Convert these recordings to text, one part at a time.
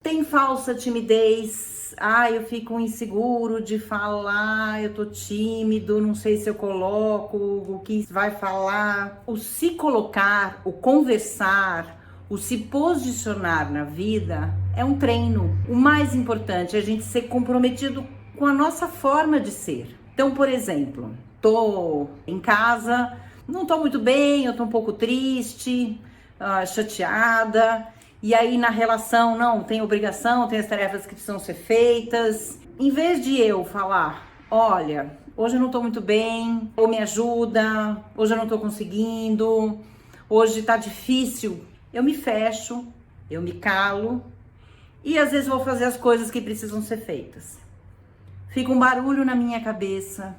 Tem falsa timidez. Eu fico inseguro de falar, eu tô tímido, não sei se eu coloco o que vai falar. O se colocar, o conversar, o se posicionar na vida é um treino. O mais importante é a gente ser comprometido com a nossa forma de ser. Então, por exemplo, tô em casa, não tô muito bem, eu tô um pouco triste, chateada. E aí na relação, não, tem obrigação, tem as tarefas que precisam ser feitas. Em vez de eu falar, olha, hoje eu não tô muito bem, ou me ajuda, hoje eu não tô conseguindo, hoje tá difícil, eu me fecho, eu me calo e às vezes vou fazer as coisas que precisam ser feitas. Fica um barulho na minha cabeça,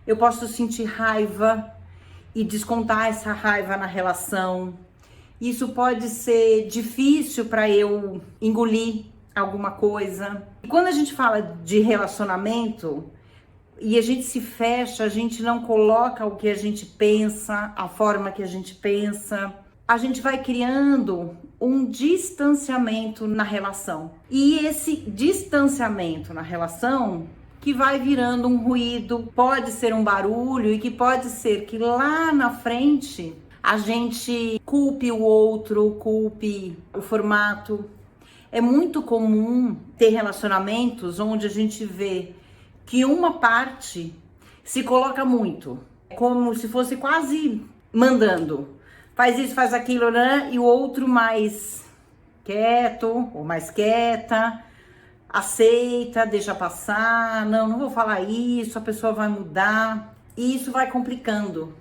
eu posso sentir raiva e descontar essa raiva na relação. Isso pode ser difícil para eu engolir alguma coisa. E quando a gente fala de relacionamento e a gente se fecha, a gente não coloca o que a gente pensa, a forma que a gente pensa, a gente vai criando um distanciamento na relação. E esse distanciamento na relação que vai virando um ruído, pode ser um barulho e que pode ser que lá na frente a gente culpe o outro, culpe o formato. É muito comum ter relacionamentos onde a gente vê que uma parte se coloca muito, como se fosse quase mandando. Faz isso, faz aquilo, né? E o outro mais quieto ou mais quieta, aceita, deixa passar, não vou falar isso, a pessoa vai mudar. E isso vai complicando.